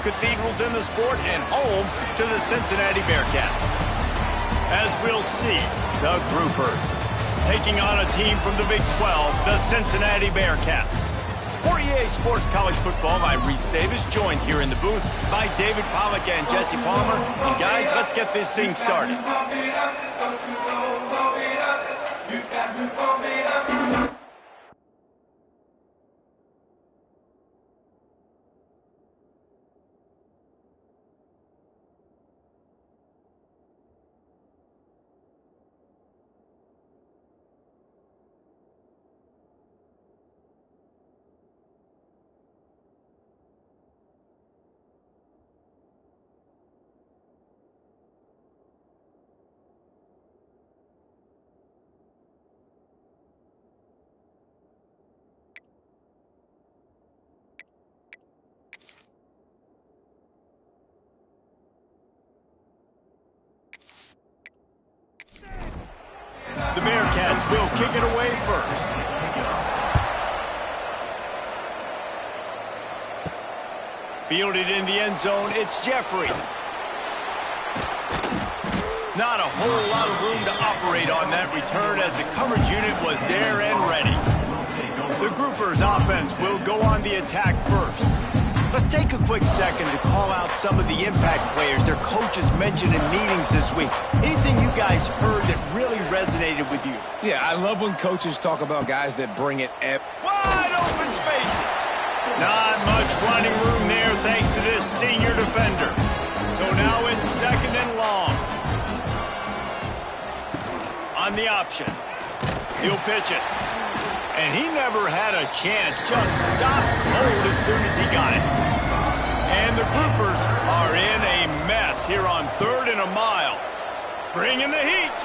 cathedrals in the sport and home to the Cincinnati Bearcats. As we'll see, the Groupers taking on a team from the Big 12, the Cincinnati Bearcats. For EA Sports College Football, I'm Reese Davis, joined here in the booth by David Pollack and Jesse Palmer. And guys, let's get this thing started. The Bearcats will kick it away first. Fielded in the end zone, it's Jeffrey. Not a whole lot of room to operate on that return as the coverage unit was there and ready. The Groupers offense will go on the attack first. Let's take a quick second to call out some of the impact players their coaches mentioned in meetings this week. Anything you guys heard that really resonated with you? Yeah, I love when coaches talk about guys that bring it at wide open spaces. Not much running room there thanks to this senior defender. So now it's second and long. On the option. He'll pitch it. And he never had a chance, just stopped cold as soon as he got it. And the Groupers are in a mess here on 3rd and a mile. Bringing the heat.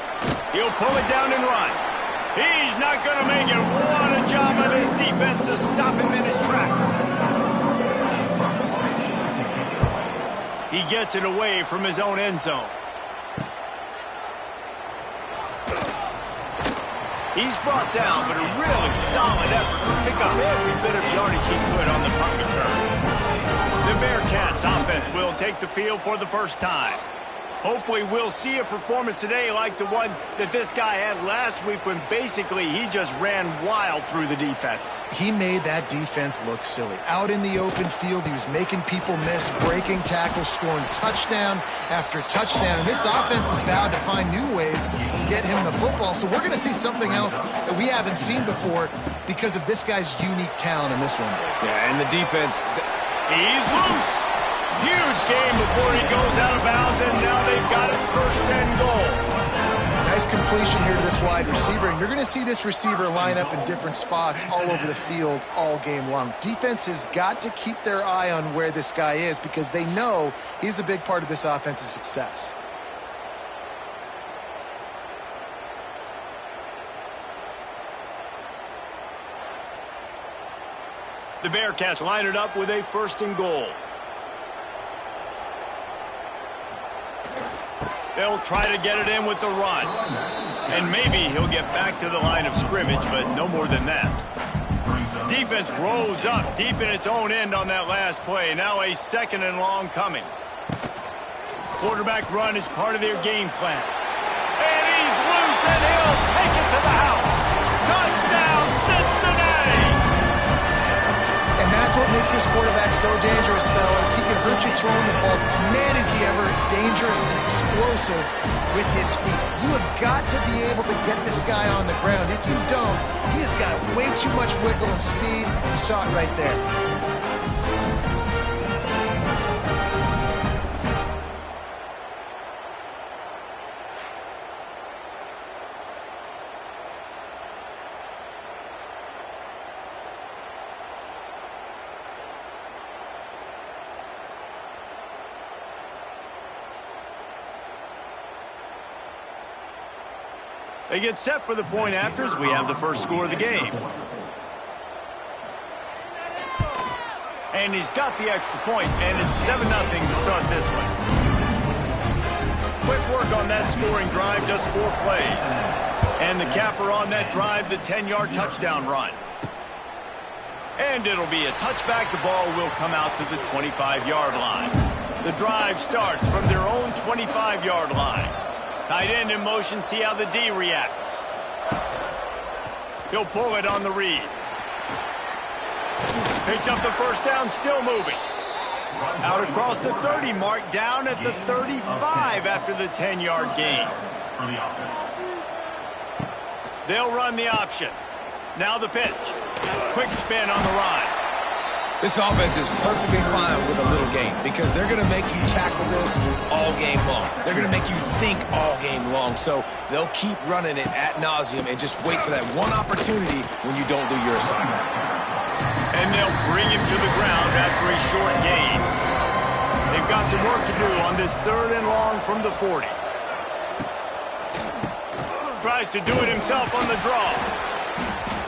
He'll pull it down and run. He's not going to make it. What a job by this defense to stop him in his tracks. He gets it away from his own end zone. He's brought down, but a really solid effort to pick up every bit of yardage he could on the punt return. The Bearcats offense will take the field for the first time. Hopefully we'll see a performance today like the one that this guy had last week when basically he just ran wild through the defense. He made that defense look silly. Out in the open field, he was making people miss, breaking tackles, scoring touchdown after touchdown. This offense has vowed to find new ways to get him the football, so we're going to see something else that we haven't seen before because of this guy's unique talent in this one. Yeah, and the defense. He's loose. Huge game before he goes out of bounds, and now they've got it 1st and goal. Nice completion here to this wide receiver, and you're going to see this receiver line up in different spots all over the field all game long. Defense has got to keep their eye on where this guy is because they know he's a big part of this offense's success. The Bearcats line it up with a 1st and goal. They'll try to get it in with the run. And maybe he'll get back to the line of scrimmage, but no more than that. Defense rose up deep in its own end on that last play. Now a 2nd and long coming. Quarterback run is part of their game plan. And he's loose, and he'll take it to the house. Touchdown, Cincinnati! And that's what makes this quarterback so dangerous, fellas. He can hurt you throwing the ball. Man, is he ever dangerous and explosive with his feet. You have got to be able to get this guy on the ground. If you don't, he has got way too much wiggle and speed. You saw it right there. They get set for the point after as we have the first score of the game. And he's got the extra point, and it's 7-0 to start this one. Quick work on that scoring drive, just 4 plays. And the capper on that drive, the 10-yard touchdown run. And it'll be a touchback. The ball will come out to the 25-yard line. The drive starts from their own 25-yard line. Tight end in motion, see how the D reacts. He'll pull it on the read. Picks up the first down, still moving. Out across the 30 mark, down at the 35 after the 10-yard gain. They'll run the option. Now the pitch. Quick spin on the run. This offense is perfectly fine with a little game because they're going to make you tackle this all game long. They're going to make you think all game long. So they'll keep running it ad nauseum and just wait for that one opportunity when you don't do your assignment. And they'll bring him to the ground after a short gain. They've got some work to do on this 3rd and long from the 40. Tries to do it himself on the draw.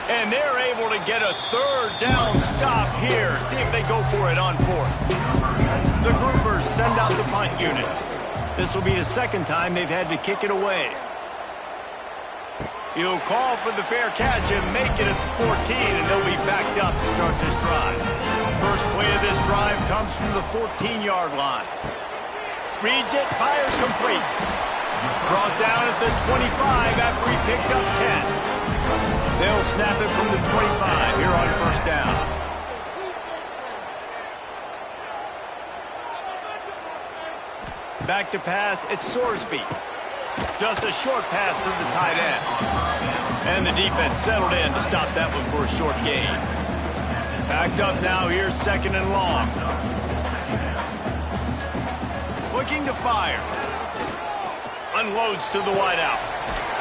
And they're able to get a 3rd down stop here. See if they go for it on 4th. The groupers send out the punt unit. This will be the 2nd time they've had to kick it away. He'll call for the fair catch and make it at the 14, and they'll be backed up to start this drive. First play of this drive comes from the 14-yard line. Reads it, fires complete. Brought down at the 25 after he picked up 10. They'll snap it from the 25 here on first down. Back to pass, it's Sorsby. Just a short pass to the tight end. And the defense settled in to stop that one for a short gain. Backed up now, here's 2nd and long. Looking to fire. Unloads to the wideout.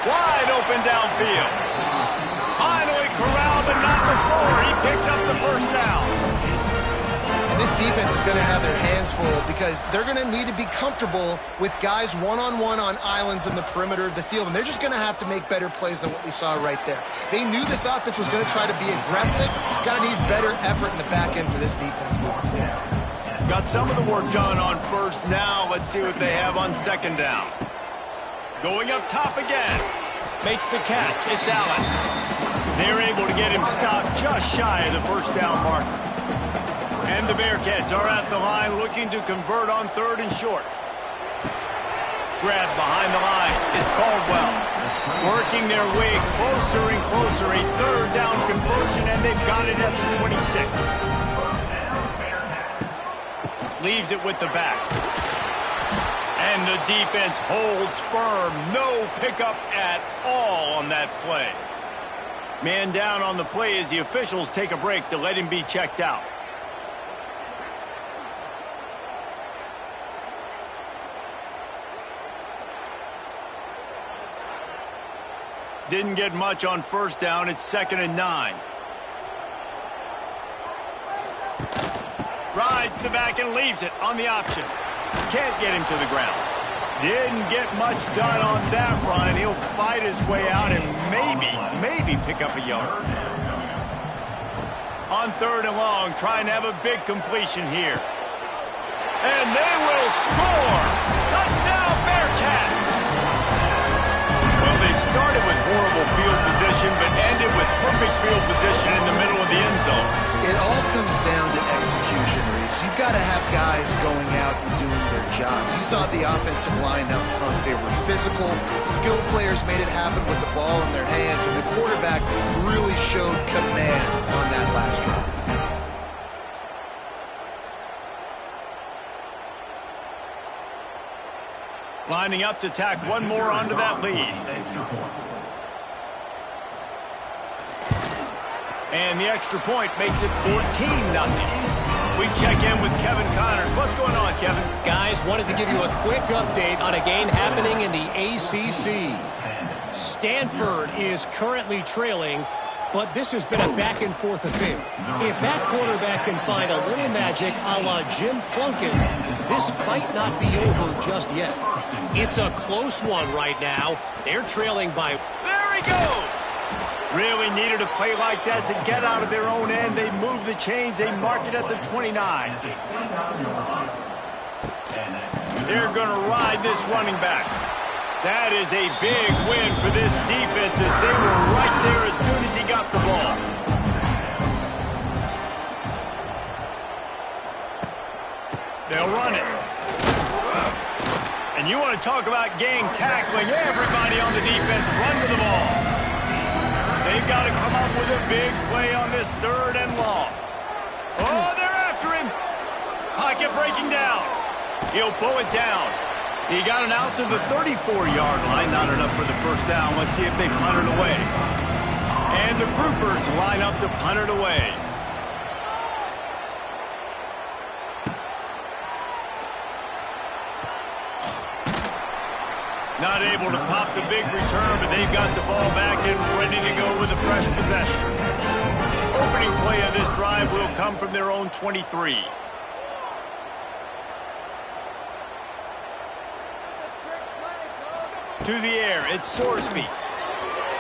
Wide open downfield. Finally corralled, but not before. He picks up the first down. And this defense is going to have their hands full because they're going to need to be comfortable with guys one-on-one on islands in the perimeter of the field. And they're just going to have to make better plays than what we saw right there. They knew this offense was going to try to be aggressive. Got to need better effort in the back end for this defense moving forward. Got some of the work done on 1st. Now let's see what they have on 2nd down. Going up top again. Makes the catch. It's Allen. They're able to get him stopped just shy of the first down mark. And the Bearcats are at the line looking to convert on 3rd and short. Grab behind the line. It's Caldwell. Working their way closer and closer. A 3rd down conversion, and they've got it at the 26. Leaves it with the back. And the defense holds firm. No pickup at all on that play. Man down on the play as the officials take a break to let him be checked out. Didn't get much on 1st down. It's 2nd and 9. Rides the back and leaves it on the option. Can't get him to the ground. Didn't get much done on that run. He'll fight his way out and maybe pick up a yard. On 3rd and long, trying to have a big completion here. And they will score! Touchdown, Bearcats! Well, they started with horrible field position, but ended with perfect field position in the middle of the end zone. It all comes down to execution, Reese. You've got to have guys going out and doing their jobs. You saw the offensive line out front. They were physical. Skilled players made it happen with the ball in their hands, and the quarterback really showed command on that last drive. Lining up to tack one more onto that lead. And the extra point makes it 14-0. We check in with Kevin Connors. What's going on, Kevin? Guys, wanted to give you a quick update on a game happening in the ACC. Stanford is currently trailing, but this has been a back-and-forth affair. If that quarterback can find a little magic a la Jim Plunkett, this might not be over just yet. It's a close one right now. They're trailing by... There he goes! Really needed a play like that to get out of their own end. They move the chains. They mark it at the 29. They're going to ride this running back. That is a big win for this defense as they were right there as soon as he got the ball. They'll run it. And you want to talk about gang tackling. Everybody on the defense run to the ball. They've got to come up with a big play on this 3rd and long. Oh, they're after him. Pocket breaking down. He'll pull it down. He got it out to the 34-yard line. Not enough for the first down. Let's see if they punt it away. And the groupers line up to punt it away. Not able to pop the big return, but they've got the ball back and ready to go with a fresh possession. Opening play of this drive will come from their own 23. To the air, it's Sorsby.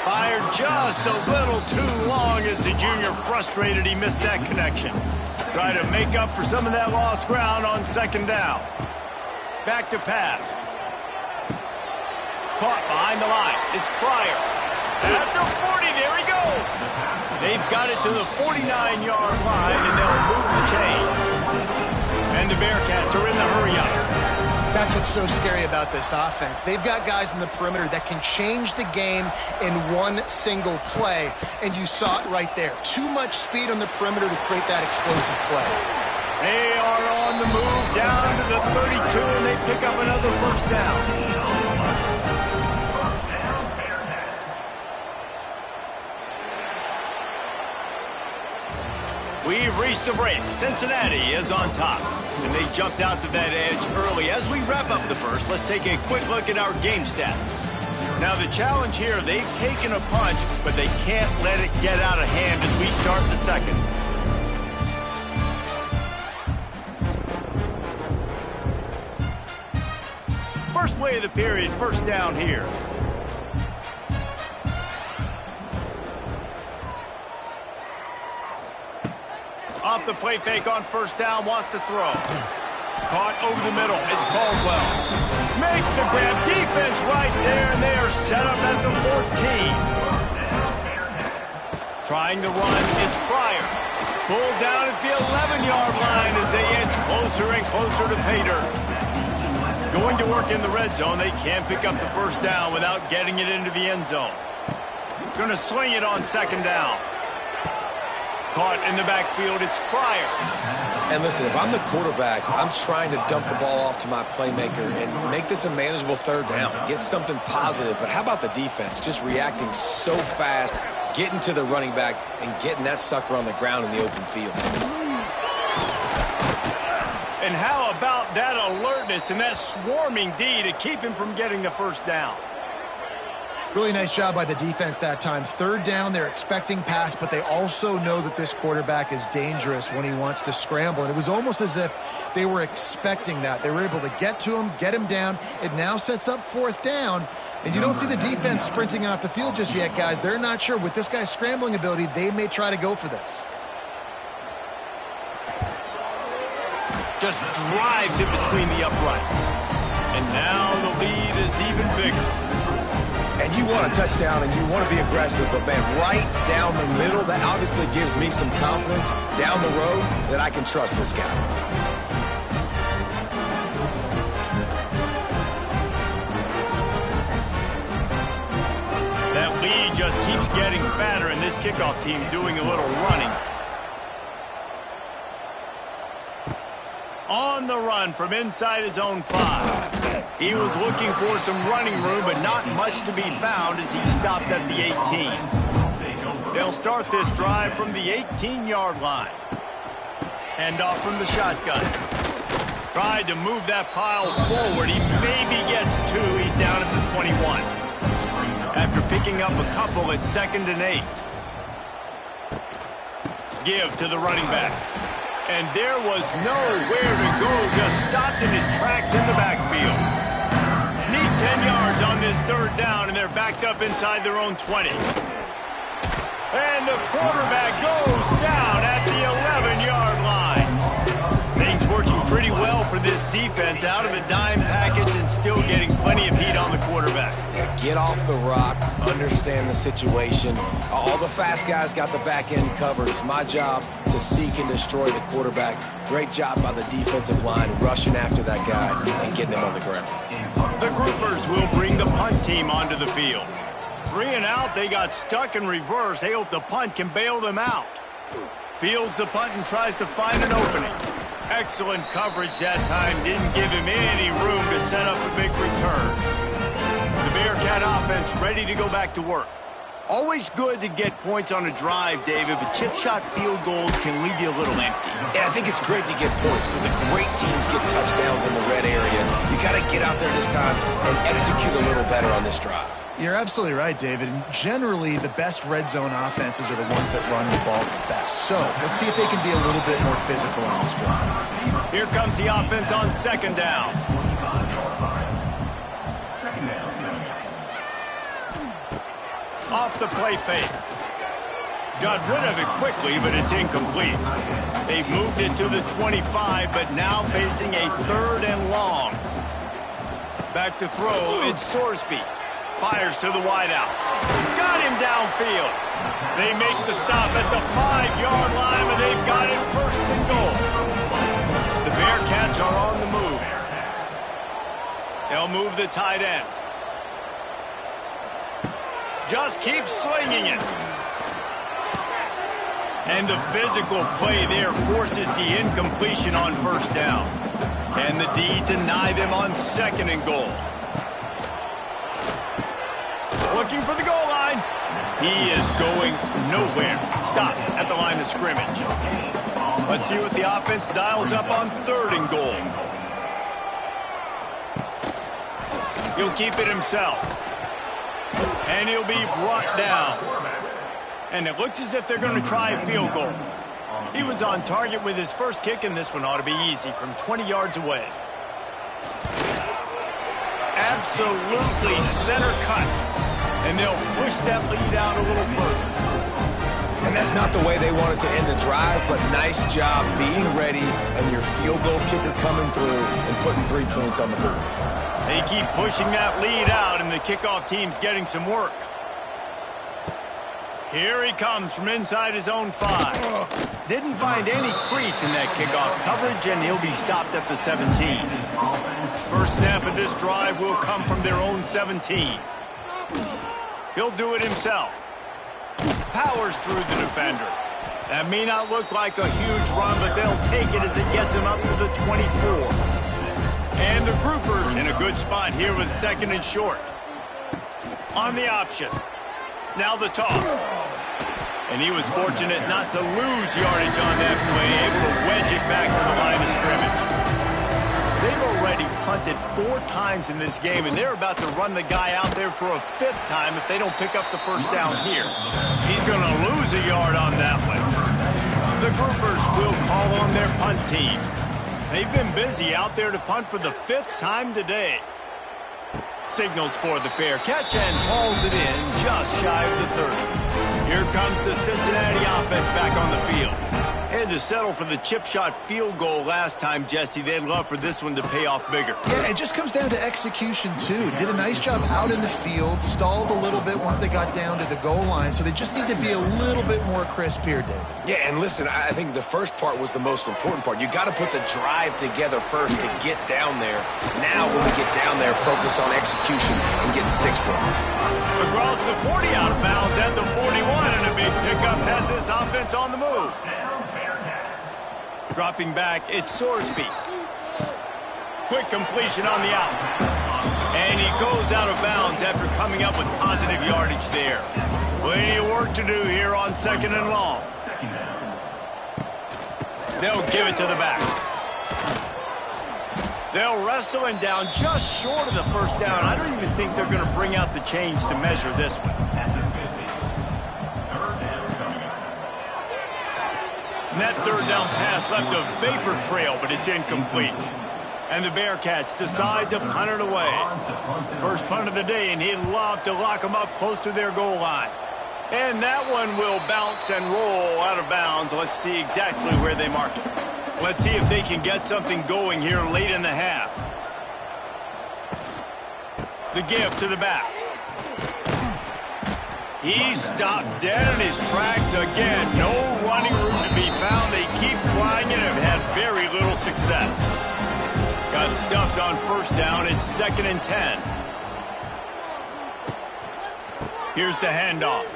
Fired just a little too long as the junior frustrated he missed that connection. Try to make up for some of that lost ground on 2nd down. Back to pass. Caught behind the line. It's Pryor. At the 40, there he goes. They've got it to the 49-yard line, and they'll move the chains. And the Bearcats are in the hurry-up. That's what's so scary about this offense. They've got guys in the perimeter that can change the game in one single play, and you saw it right there. Too much speed on the perimeter to create that explosive play. They are on the move down to the 32, and they pick up another first down. We've reached the break. Cincinnati is on top, and they jumped out to that edge early. As we wrap up the first, let's take a quick look at our game stats. Now, the challenge here, they've taken a punch, but they can't let it get out of hand as we start the second. First play of the period, first down here. Off the play fake on first down, wants to throw. Caught over the middle, it's Caldwell. Makes the grab, defense right there, and they are set up at the 14. Trying to run, it's Pryor. Pulled down at the 11-yard line as they inch closer and closer to pay dirt. Going to work in the red zone, they can't pick up the first down without getting it into the end zone. Going to swing it on 2nd down. Caught in the backfield, it's Pryor. And listen, if I'm the quarterback, I'm trying to dump the ball off to my playmaker and make this a manageable 3rd down. Get something positive. But how about the defense? Just reacting so fast, getting to the running back, and getting that sucker on the ground in the open field. And how about that alertness and that swarming D to keep him from getting the first down? Really nice job by the defense that time. 3rd down, they're expecting pass, but they also know that this quarterback is dangerous when he wants to scramble. And it was almost as if they were expecting that. They were able to get to him, get him down. It now sets up 4th down. And you don't see the defense sprinting off the field just yet, guys. They're not sure. With this guy's scrambling ability, they may try to go for this. Just drives it between the uprights. And now the lead is even bigger. And you want a touchdown and you want to be aggressive, but man, right down the middle, that obviously gives me some confidence down the road that I can trust this guy. That lead just keeps getting fatter, and this kickoff team doing a little running. On the run from inside his own 5. He was looking for some running room, but not much to be found as he stopped at the 18. They'll start this drive from the 18-yard line. Hand off from the shotgun. Tried to move that pile forward. He maybe gets 2. He's down at the 21. After picking up a couple at 2nd and 8. Give to the running back. And there was nowhere to go, just stopped in his tracks in the backfield. Need 10 yards on this 3rd down, and they're backed up inside their own 20. And the quarterback goes down at the 11-yard line. Things working pretty well for this defense, out of a dime package and still getting plenty of heat on the quarterback. Yeah, get off the rock, understand the situation. All the fast guys got the back end covered. It's my job to seek and destroy the quarterback. Great job by the defensive line rushing after that guy and getting him on the ground. The groupers will bring the punt team onto the field. 3 and out, they got stuck in reverse. They hope the punt can bail them out. Fields the punt and tries to find an opening. Excellent coverage that time. Didn't give him any room to set up a big return. The Bearcat offense ready to go back to work. Always good to get points on a drive, David, but chip shot field goals can leave you a little empty. Yeah, I think it's great to get points, but the great teams get touchdowns in the red area. You got to get out there this time and execute a little better on this drive. You're absolutely right, David. And generally, the best red zone offenses are the ones that run the ball best. So let's see if they can be a little bit more physical on this drive. Here comes the offense on second down. Off the play fake. Got rid of it quickly, but it's incomplete. They've moved it to the 25, but now facing a 3rd and long. Back to throw, it's Sorsby. Fires to the wideout. Got him downfield. They make the stop at the 5-yard line, and they've got it 1st and goal. The Bearcats are on the move. They'll move the tight end. Just keep slinging it. And the physical play there forces the incompletion on 1st down. Can the D deny them on 2nd and goal? Looking for the goal line. He is going nowhere. Stop at the line of scrimmage. Let's see what the offense dials up on 3rd and goal. He'll keep it himself. And he'll be brought down. And it looks as if they're going to try a field goal. He was on target with his first kick, and this one ought to be easy from 20 yards away. Absolutely center cut. And they'll push that lead out a little further. And that's not the way they wanted to end the drive, but nice job being ready and your field goal kicker coming through and putting 3 points on the board. They keep pushing that lead out, and the kickoff team's getting some work. Here he comes from inside his own 5. Didn't find any crease in that kickoff coverage, and he'll be stopped at the 17. First snap of this drive will come from their own 17. He'll do it himself. Powers through the defender. That may not look like a huge run, but they'll take it as it gets him up to the 24. And the groupers in a good spot here with 2nd and short. On the option. Now the toss. And he was fortunate not to lose yardage on that play, able to wedge it back to the line of scrimmage. They've already punted 4 times in this game, and they're about to run the guy out there for a 5th time if they don't pick up the 1st down here. He's going to lose a yard on that one. The groupers will call on their punt team. They've been busy out there to punt for the 5th time today. Signals for the fair catch and hauls it in just shy of the 30. Here comes the Cincinnati offense back on the field. Had to settle for the chip shot field goal last time, Jesse. They'd love for this one to pay off bigger. Yeah, it just comes down to execution, too. Did a nice job out in the field, stalled a little bit once they got down to the goal line, so they just need to be a little bit more crisp here, Dave. Yeah, and listen, I think the first part was the most important part. You got to put the drive together first to get down there. Now, when we get down there, focus on execution and getting 6 points. Across the 40 out of bounds at the 41, and a big pickup has this offense on the move. Dropping back, it's Sorsby. Quick completion on the out. And he goes out of bounds after coming up with positive yardage there. Plenty of work to do here on 2nd and long. They'll give it to the back. They'll wrestle him down just short of the 1st down. I don't even think they're going to bring out the chains to measure this one. And that 3rd down pass left a vapor trail, but it's incomplete. And the Bearcats decide to punt it away. First punt of the day, and he'd love to lock them up close to their goal line. And that one will bounce and roll out of bounds. Let's see exactly where they mark it. Let's see if they can get something going here late in the half. The give to the back. He stopped dead in his tracks again. No running room to be found. They keep trying it and have had very little success. Got stuffed on first down. It's 2nd and 10. Here's the handoff.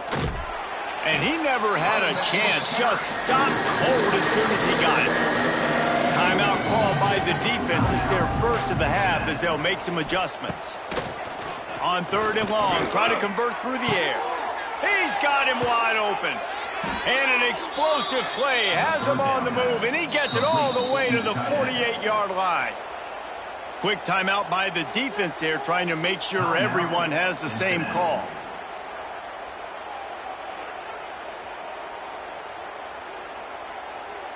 And he never had a chance. Just stopped cold as soon as he got it. Timeout called by the defense. It's their first of the half as they'll make some adjustments. On 3rd and long, try to convert through the air. He's got him wide open. And an explosive play has him on the move, and he gets it all the way to the 48-yard line. Quick timeout by the defense there, trying to make sure everyone has the same call.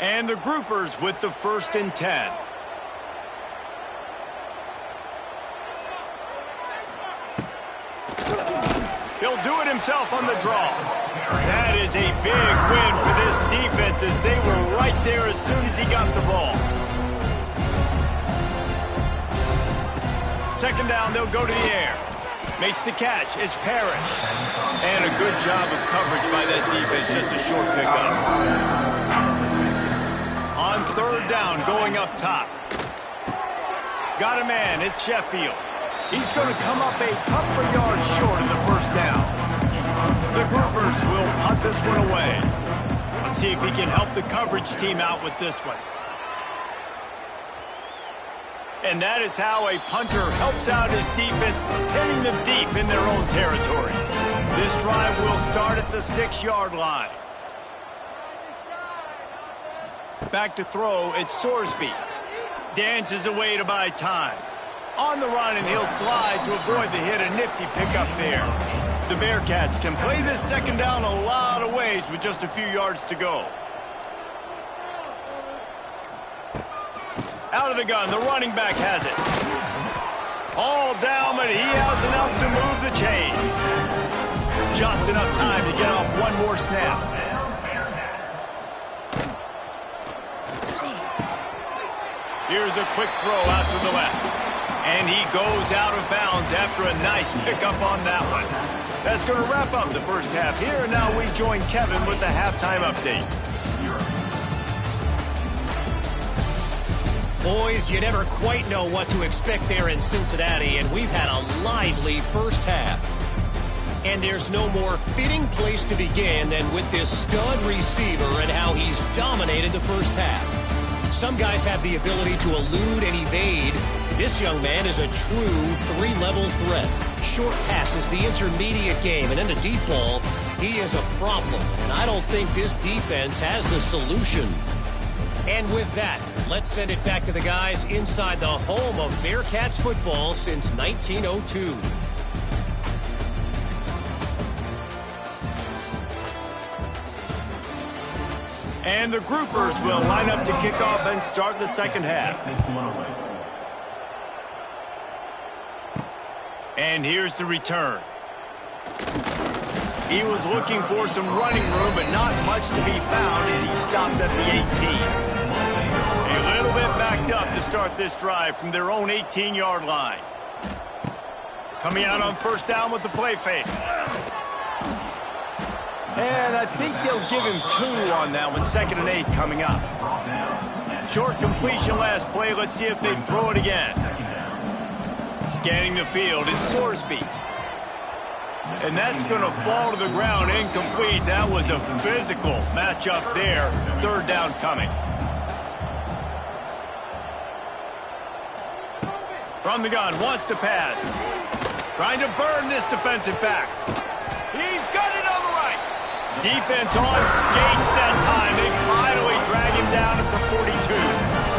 And the groupers with the 1st and 10. He'll do it himself on the draw. That is a big win for this defense as they were right there as soon as he got the ball. 2nd down, they'll go to the air. Makes the catch. It's Parrish. And a good job of coverage by that defense. Just a short pickup. On 3rd down, going up top. Got a man. It's Sheffield. He's going to come up a couple of yards short in the 1st down. The groupers will punt this one away. Let's see if he can help the coverage team out with this one. And that is how a punter helps out his defense, hitting them deep in their own territory. This drive will start at the 6-yard line. Back to throw, it's Sorsby. Dances away to buy time. On the run, and he'll slide to avoid the hit. A nifty pickup there. The Bearcats can play this 2nd down a lot of ways with just a few yards to go. Out of the gun, the running back has it. All down, but he has enough to move the chains. Just enough time to get off one more snap. Here's a quick throw out to the left. And he goes out of bounds after a nice pickup on that one. That's going to wrap up the 1st half here. And now we join Kevin with the halftime update. Boys, you never quite know what to expect there in Cincinnati, and we've had a lively 1st half. And there's no more fitting place to begin than with this stud receiver and how he's dominated the 1st half. Some guys have the ability to elude and evade. This young man is a true 3-level threat. Short passes, the intermediate game, and in the deep ball, he is a problem. And I don't think this defense has the solution. And with that, let's send it back to the guys inside the home of Bearcats football since 1902. And the groupers will line up to kick off and start the 2nd half. And here's the return. He was looking for some running room, but not much to be found as he stopped at the 18. A little bit backed up to start this drive from their own 18-yard line. Coming out on 1st down with the play fake. And I think they'll give him 2 on that one. 2nd and 8 coming up. Short completion last play. Let's see if they throw it again. Scanning the field, it's Sorsby. And that's going to fall to the ground incomplete. That was a physical matchup there. 3rd down coming. From the gun, wants to pass. Trying to burn this defensive back. He's got it on the right. Defense on skates that time. They finally drag him down at the 42.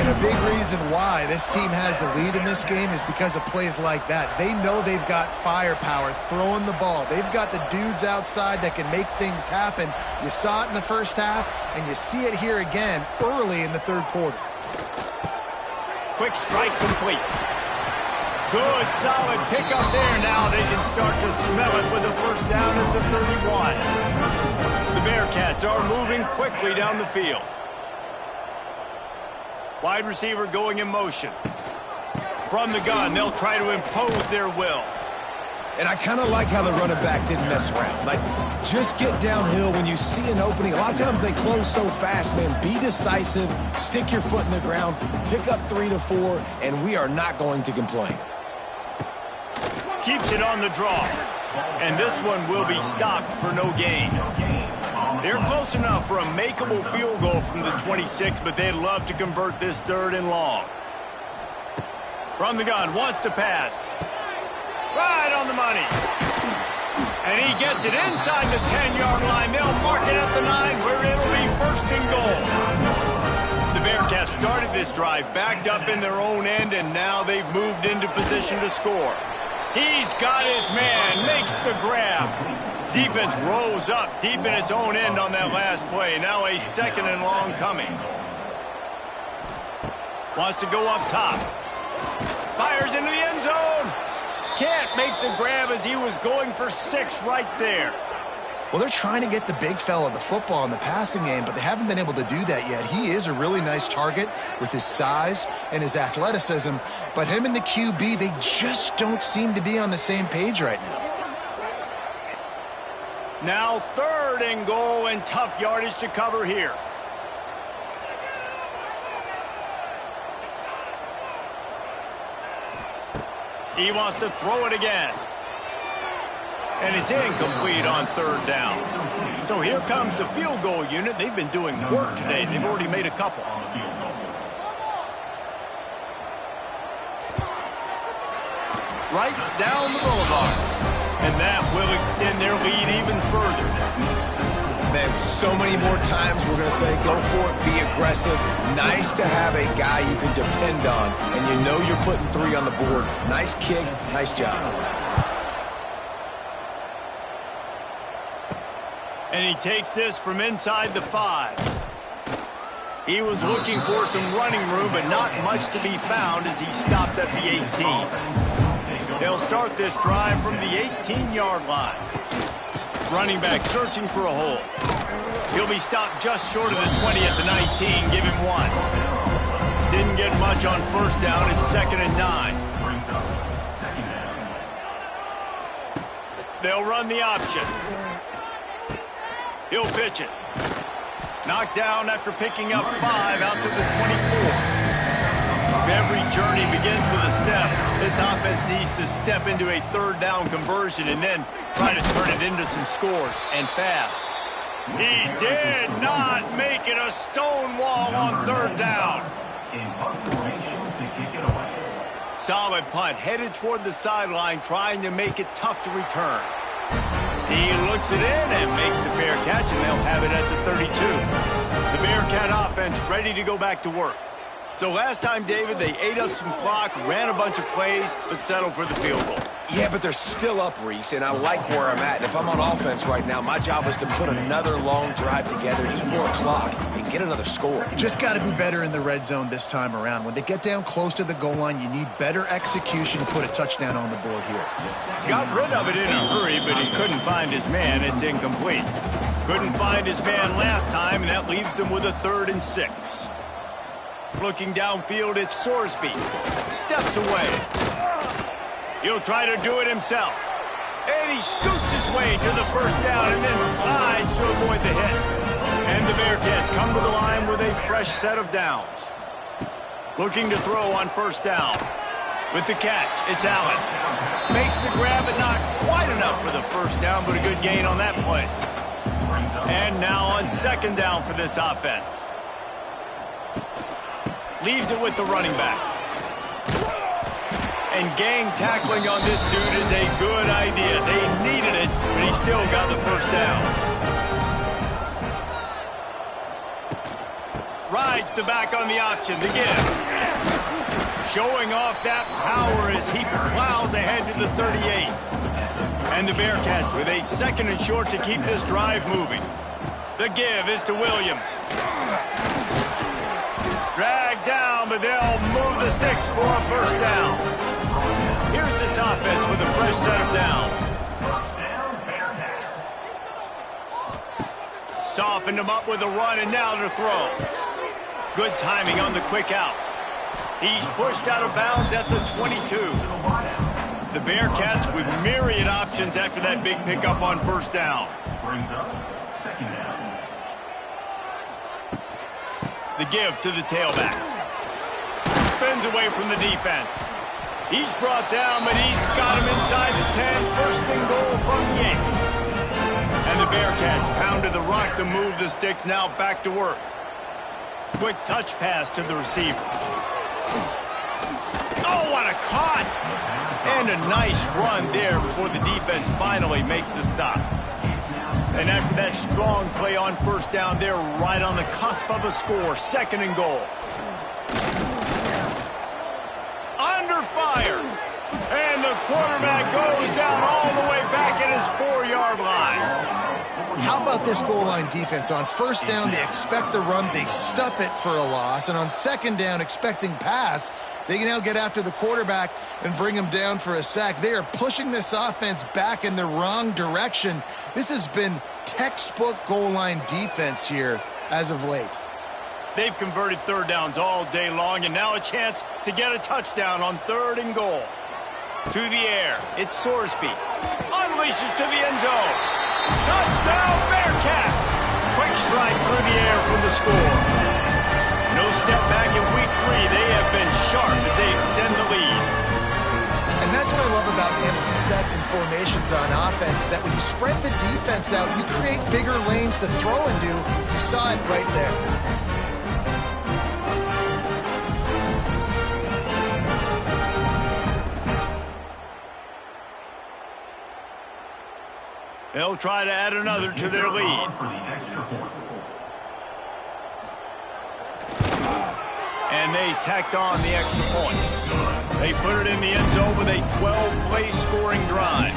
And a big reason why this team has the lead in this game is because of plays like that. They know they've got firepower throwing the ball. They've got the dudes outside that can make things happen. You saw it in the 1st half, and you see it here again early in the 3rd quarter. Quick strike complete. Good, solid pickup there. Now they can start to smell it with a 1st down at the 31. The Bearcats are moving quickly down the field. Wide receiver going in motion. From the gun, they'll try to impose their will. And I kind of like how the running back didn't mess around. Like, just get downhill when you see an opening. A lot of times they close so fast, man. Be decisive, stick your foot in the ground, pick up 3 to 4, and we are not going to complain. Keeps it on the draw. And this one will be stopped for no gain. They're close enough for a makeable field goal from the 26, but they'd love to convert this 3rd and long. From the gun, wants to pass. Right on the money. And he gets it inside the 10-yard line. They'll mark it at the 9 where it'll be 1st and goal. The Bearcats started this drive backed up in their own end, and now they've moved into position to score. He's got his man, makes the grab. Defense rose up deep in its own end on that last play. Now a 2nd and long coming. Wants to go up top. Fires into the end zone. Can't make the grab as he was going for 6 right there. Well, they're trying to get the big fella the football in the passing game, but they haven't been able to do that yet. He is a really nice target with his size and his athleticism, but him and the QB, they just don't seem to be on the same page right now. Now 3rd and goal, and tough yardage to cover here. He wants to throw it again. And it's incomplete on 3rd down. So here comes the field goal unit. They've been doing work today. They've already made a couple. Right down the boulevard. And that will extend their lead even further. Man, so many more times we're going to say, go for it, be aggressive. Nice to have a guy you can depend on, and you know you're putting 3 on the board. Nice kick, nice job. And he takes this from inside the 5. He was looking for some running room, but not much to be found as he stopped at the 18. They'll start this drive from the 18-yard line. Running back searching for a hole. He'll be stopped just short of the 20 at the 19. Give him 1. Didn't get much on 1st down. It's 2nd and 9. They'll run the option. He'll pitch it. Knocked down after picking up 5 out to the 24. If every journey begins with a step, this offense needs to step into a 3rd down conversion and then try to turn it into some scores, and fast. He did not make it a stone wall on 3rd down. Solid punt, headed toward the sideline, trying to make it tough to return. He looks it in and makes the fair catch, and they'll have it at the 32. The Bearcat offense ready to go back to work. So last time, David, they ate up some clock, ran a bunch of plays, but settled for the field goal. Yeah, but they're still up, Reese, and I like where I'm at. And if I'm on offense right now, my job is to put another long drive together, eat more clock, and get another score. Just got to be better in the red zone this time around. When they get down close to the goal line, you need better execution to put a touchdown on the board here. Got rid of it in a hurry, but he couldn't find his man. It's incomplete. Couldn't find his man last time, and that leaves them with a 3rd and 6. Looking downfield, it's Sorsby. Steps away. He'll try to do it himself. And he scoots his way to the 1st down and then slides to avoid the hit. And the Bearcats come to the line with a fresh set of downs. Looking to throw on 1st down. With the catch, it's Allen. Makes the grab, but not quite enough for the 1st down, but a good gain on that play. And now on 2nd down for this offense. Leaves it with the running back. And gang tackling on this dude is a good idea. They needed it, but he still got the 1st down. Rides the back on the option, the give. Showing off that power as he plows ahead to the 38. And the Bearcats with a 2nd and short to keep this drive moving. The give is to Williams. Dragged down, but they'll move the sticks for a 1st down. Here's this offense with a fresh set of downs. Softened him up with a run, and now to throw. Good timing on the quick out. He's pushed out of bounds at the 22. The Bearcats with myriad options after that big pickup on first down. Brings up second down. The give to the tailback. Spins away from the defense. He's brought down, but he's got him inside the 10. First and goal from the 8. And the Bearcats pounded the rock to move the sticks. Now back to work. Quick touch pass to the receiver. Oh, what a caught! And a nice run there before the defense finally makes the stop. And after that strong play on first down, they're right on the cusp of a score. Second and goal. Under fire. And the quarterback goes down all the way back at his 4-yard line. How about this goal line defense? On first down, they expect the run. They stuff it for a loss. And on second down, expecting pass, they can now get after the quarterback and bring him down for a sack. They are pushing this offense back in the wrong direction. This has been textbook goal line defense here as of late. They've converted third downs all day long, and now a chance to get a touchdown on third and goal. To the air, it's Sorsby. Unleashes to the end zone. Touchdown, Bearcats! Quick strike through the air for the score. No step back in week 3. They have been sharp as they extend the lead. And that's what I love about empty sets and formations on offense, is that when you spread the defense out, you create bigger lanes to throw into. You saw it right there. They'll try to add another to their lead. And they tacked on the extra point. They put it in the end zone with a 12-play scoring drive.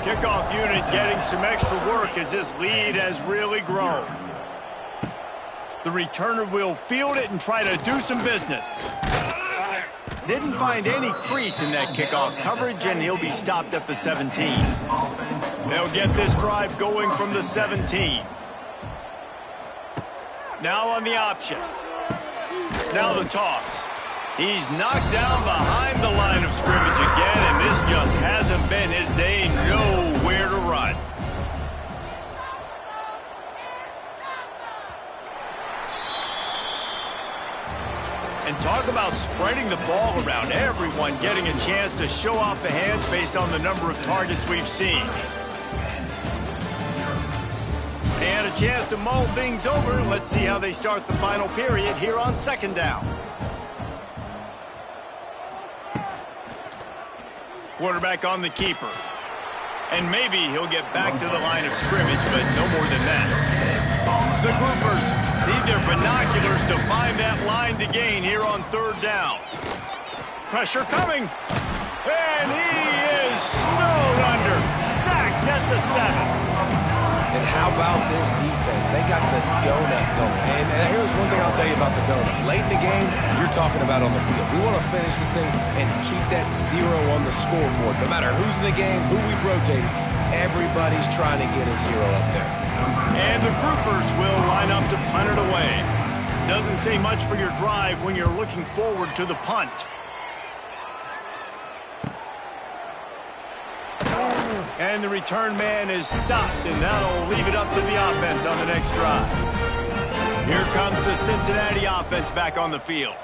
Kickoff unit getting some extra work as this lead has really grown. The returner will field it and try to do some business. Didn't find any crease in that kickoff coverage, and he'll be stopped at the 17. They'll get this drive going from the 17. Now on the option. Now the toss. He's knocked down behind the line of scrimmage again, and this just hasn't been his day. Nowhere to run. And talk about spreading the ball around. Everyone getting a chance to show off the hands based on the number of targets we've seen. And a chance to mull things over. Let's see how they start the final period here on second down. Quarterback on the keeper. And maybe he'll get back to the line of scrimmage, but no more than that. The groupers need their binoculars to find that line to gain here on third down. Pressure coming. And he is snowed under. Sacked at the 7. And how about this defense? They got the donut going. And here's one thing I'll tell you about the donut. Late in the game, you're talking about on the field. We want to finish this thing and keep that 0 on the scoreboard. No matter who's in the game, who we've rotated, everybody's trying to get a 0 up there. And the groupers will line up to punt it away. Doesn't say much for your drive when you're looking forward to the punt. And the return man is stopped, and that'll leave it up to the offense on the next drive. Here comes the Cincinnati offense back on the field.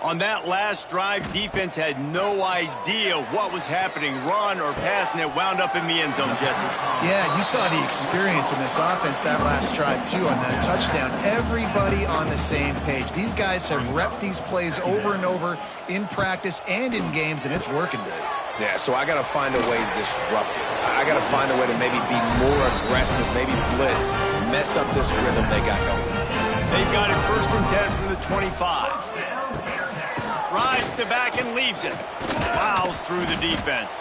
On that last drive, defense had no idea what was happening, run or pass, and it wound up in the end zone, Jesse. Yeah, you saw the experience in this offense that last drive, too, on that touchdown. Everybody on the same page. These guys have repped these plays over and over in practice and in games, and it's working good. Yeah, so I got to find a way to disrupt it. I got to find a way to maybe be more aggressive, maybe blitz, mess up this rhythm they got going. They've got it 1st and 10 from the 25. Rides to back and leaves it. Plows through the defense.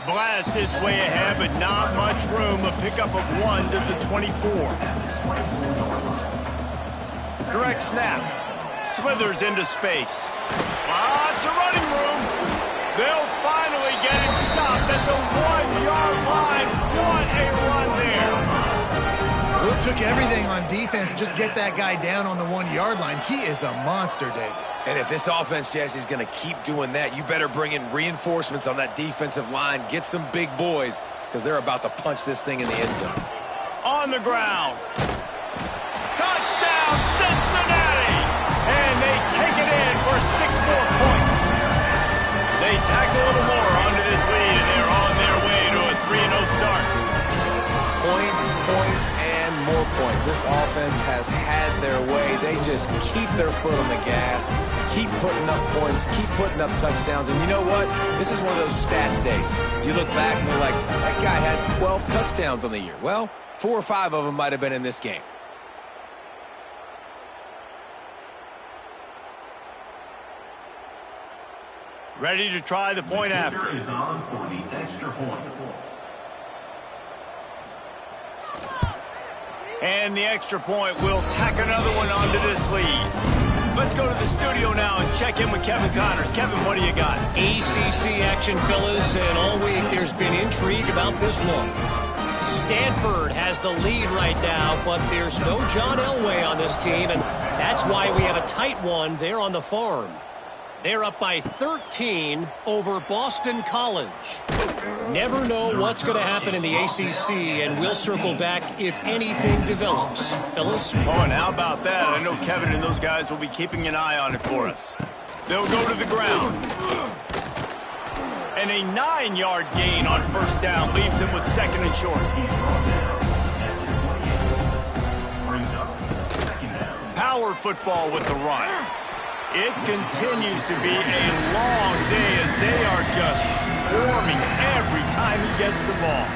Blast his way ahead, but not much room. A pickup of 1 to the 24. Direct snap. Slithers into space. Lots of running room. They'll finally get him stopped at the 1-yard line. What a run there. We'll took everything on defense to just get that guy down on the 1-yard line. He is a monster, Dave. And if this offense, Jesse, is going to keep doing that, you better bring in reinforcements on that defensive line. Get some big boys, because they're about to punch this thing in the end zone. On the ground. Touchdown, Cincinnati! And they take it in for 6 more points. They tack a little more onto this lead, and they're on their way to a 3-0 start. Points, and more points. This offense has had their way. They just keep their foot on the gas, keep putting up points, keep putting up touchdowns. And you know what? This is one of those stats days. You look back and you're like, that guy had 12 touchdowns on the year. Well, 4 or 5 of them might have been in this game. Ready to try the point after. Is on for the extra point. And the extra point will tack another one onto this lead. Let's go to the studio now and check in with Kevin Connors. Kevin, what do you got? ACC action, fellas, and all week there's been intrigue about this one. Stanford has the lead right now, but there's no John Elway on this team, and that's why we have a tight one there on the farm. They're up by 13 over Boston College. Never know what's going to happen in the ACC, and we'll circle back if anything develops. Fellas? Oh, and how about that? I know Kevin and those guys will be keeping an eye on it for us. They'll go to the ground. And a 9-yard gain on first down leaves him with 2nd and short. Power football with the run. It continues to be a long day as they are just swarming every time he gets the ball.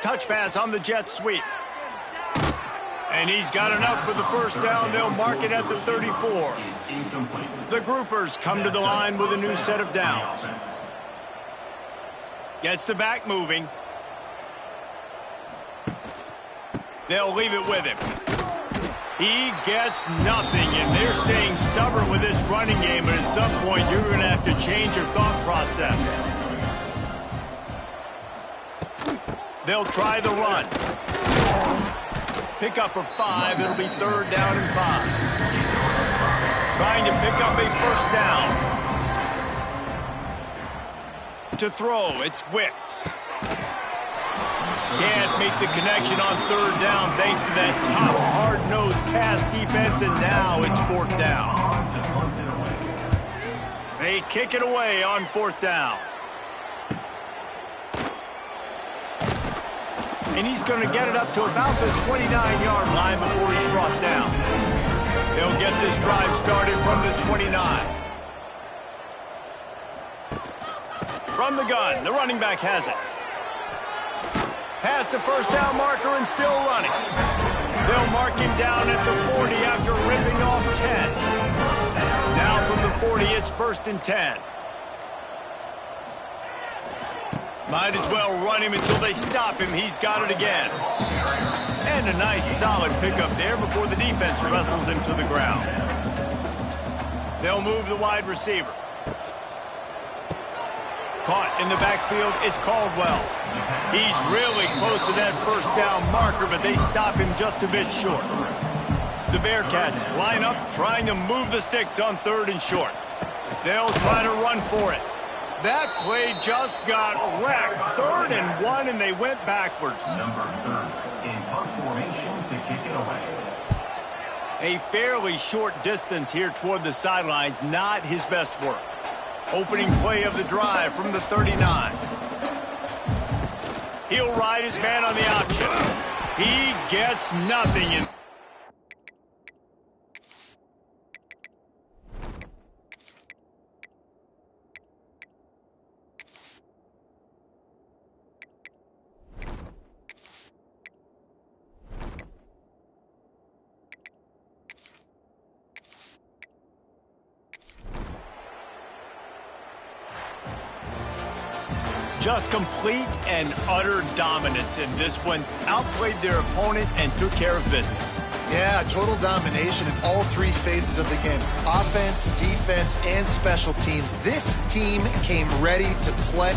Touch pass on the jet sweep. And he's got enough for the first down. They'll mark it at the 34. The groupers come to the line with a new set of downs. Gets the back moving. They'll leave it with him. He gets nothing, and they're staying stubborn with this running game, but at some point you're going to have to change your thought process. They'll try the run. Pick up for 5. It'll be 3rd down and 5. Trying to pick up a first down. To throw, it's Wicks. Can't make the connection on 3rd down thanks to that top hard-nosed pass defense, and now it's 4th down. They kick it away on 4th down. And he's going to get it up to about the 29-yard line before he's brought down. They'll get this drive started from the 29. From the gun, the running back has it. Past the first down marker and still running. They'll mark him down at the 40 after ripping off 10. Now from the 40, it's 1st and 10. Might as well run him until they stop him. He's got it again. And a nice solid pickup there before the defense wrestles him to the ground. They'll move the wide receiver. Caught in the backfield, it's Caldwell. He's really close to that first down marker, but they stop him just a bit short. The Bearcats line up, trying to move the sticks on 3rd and short. They'll try to run for it. That play just got wrecked. 3rd and 1, and they went backwards. Number 3rd in punt formation to kick it away. A fairly short distance here toward the sidelines, not his best work. Opening play of the drive from the 39. He'll ride his man on the option. He gets nothing. Just complete and utter dominance in this one. Outplayed their opponent and took care of business. Yeah, total domination in all three phases of the game. Offense, defense, and special teams. This team came ready to play.